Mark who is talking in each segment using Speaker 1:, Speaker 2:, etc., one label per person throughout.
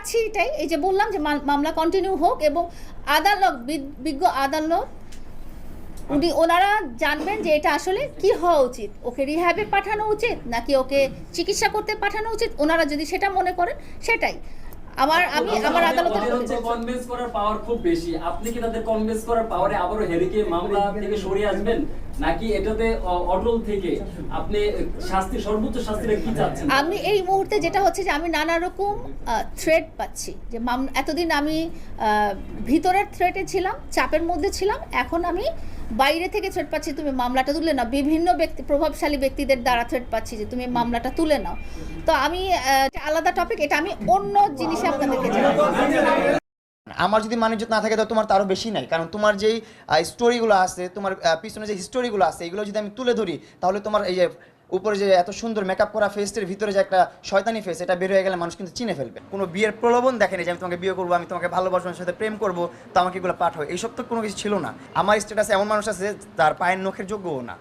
Speaker 1: চাচ্ছি এটাই, এই যে বললাম যে মামলা কন্টিনিউ হোক এবং আদালত, বিজ্ঞ আদালত ওনারা জানবেন যে এটা আসলে কি হওয়া উচিত, ওকে রিহ্যাবে পাঠানো উচিত নাকি ওকে চিকিৎসা করতে পাঠানো উচিত। ওনারা যদি সেটা মনে করেন সেটাই আমার আদালতে
Speaker 2: কনভিন্স করার পাওয়ার খুব বেশি। আপনি কি তাদের কনভিন্স করার পাওয়ারে আবারো হেরিকে মামলা থেকে সরিয়ে আসবেন, নাকি এটাতে অটল থেকে আপনি শাস্তি, সর্বোচ্চ শাস্তিটা কি চাচ্ছেন?
Speaker 1: আমি এই মুহূর্তে যেটা হচ্ছে যে আমি নানা রকম থ্রেট পাচ্ছি, যে এতদিন আমি ভিতরের থ্রেটে ছিলাম, চাপের মধ্যে ছিলাম, এখন আমি বাইরে থেকে থ্রেট পাচ্ছি, তুমি মামলাটা তুলে নাও। বিভিন্ন ব্যক্তি, প্রভাবশালী ব্যক্তিদের দ্বারা থ্রেট পাচ্ছি যে তুমি মামলাটা তুলে নাও। তো আমি আলাদা টপিক, এটা আমি অন্য জিনিসে আপনাদেরকে জানাবো।
Speaker 3: আমার যদি মানিজ্য না থাকে তো তোমার তো আরও বেশি নাই, কারণ তোমার যেই স্টোরিগুলো আছে, তোমার পিছনে যে হিস্টোরিগুলো আছে, এগুলো যদি আমি তুলে ধরি তাহলে তোমার এই যে উপরে যে এত সুন্দর মেকআপ করা ফেসের ভিতরে যে একটা শয়তানি ফেস, এটা বের হয়ে গেলে মানুষ কিন্তু চিনে ফেলবে। কোনো বিয়ের প্রলোভন দেখেনি যে আমি তোমাকে বিয়ে করবো, আমি তোমাকে ভালোবাসবো, আমার সাথে প্রেম করবো, তো আমাকে এগুলো পাঠাও, এইসব তো কোনো কিছু ছিল না। আমার স্ট্যাটাসে এমন মানুষ আছে তার পায়ের নখের যোগ্যও না,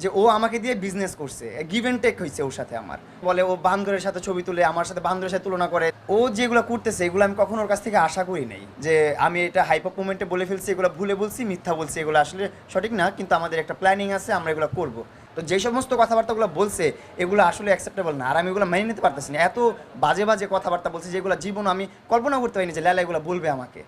Speaker 3: যে ও আমাকে দিয়ে বিজনেস করছে, গিভ অ্যান্ড টেক হয়েছে ওর সাথে। আমার বলে ও বান্দরের সাথে ছবি তুলে আমার সাথে বান্দরের সাথে তুলনা করে। ও যেগুলো করতেছে এগুলো আমি কখনো ওর কাছ থেকে আশা করি নাই, যে আমি এটা হাইপার মোমেন্টে বলে ফেলছি, এগুলো ভুলে বলছি, মিথ্যা বলছি, এগুলো আসলে সঠিক না, কিন্তু আমাদের একটা প্ল্যানিং আছে, আমরা এগুলো করবো। তো যে সমস্ত কথাবার্তাগুলো বলছে এগুলো আসলে অ্যাকসেপ্টেবল না, আর আমি এগুলো মেনে নিতে পারতেছি না। এত বাজে বাজে কথাবার্তা বলছে যেগুলো জীবন আমি কল্পনা করতে পারিনি যে লায়লা এগুলো বলবে আমাকে।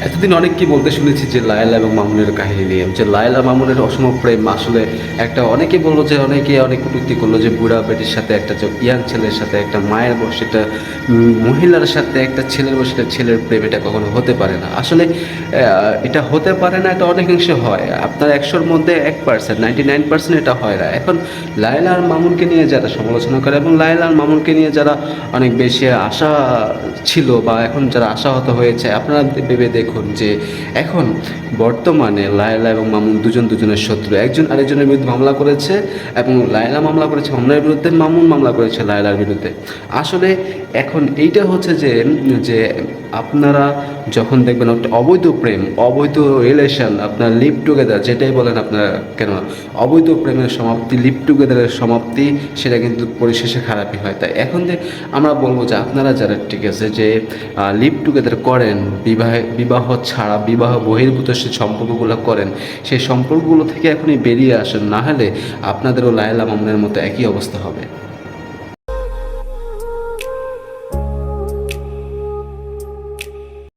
Speaker 4: এতদিন অনেক কি বলতে শুনেছি যে লায়লা এবং মামুনের কাহিনী নিয়ে, যে লায়লা মামুনের অসম প্রেম আসলে একটা, অনেকে বললো যে অনেকে অনেক কটূক্তি করলো যে বুড়া বেটির সাথে একটা ইয়াং ছেলের সাথে, একটা মায়ের বয়সে একটা মহিলার সাথে একটা ছেলের বয়সে একটা ছেলের প্রেম, এটা কখনো হতে পারে না। আসলে এটা হতে পারে না, এটা অনেকাংশে হয়। আপনার 100-র মধ্যে 1%, 99% এটা হয় না। এখন লায়লা আর মামুনকে নিয়ে যারা সমালোচনা করে এবং লায়লা আর মামুনকে নিয়ে যারা অনেক বেশি আশা ছিল বা এখন যারা আশাহত হয়েছে, আপনারা ভেবে দেখুন যে এখন বর্তমানে লায়লা এবং মামুন দুজনের শত্রু, একজন আরেকজনের বিরুদ্ধে মামলা করেছে এবং লায়লা মামলা করেছে মামুনের বিরুদ্ধে, মামুন মামলা করেছে লায়লার বিরুদ্ধে। আসলে এখন এইটা হচ্ছে যে আপনারা যখন দেখবেন একটা অবৈধ প্রেম, অবৈধ রিলেশন, আপনার লিভ টুগেদার যেটাই বলেন আপনারা কেন, অবৈধ প্রেমের সমাপ্তি, লিভ টুগেদারের সমাপ্তি, সেটা কিন্তু পরিশেষে খারাপই হয়। তাই এখন যে আমরা বলবো যে আপনারা যারা, ঠিক আছে, যে লিভ টুগেদার করেন, বিবাহ ছাড়া, বিবাহ বহির্ভূত সে সম্পর্কগুলো করেন, সেই সম্পর্কগুলো থেকে এখনই বেরিয়ে আসেন, না হলে আপনাদেরও লায়লা মামুনের মতো একই অবস্থা হবে।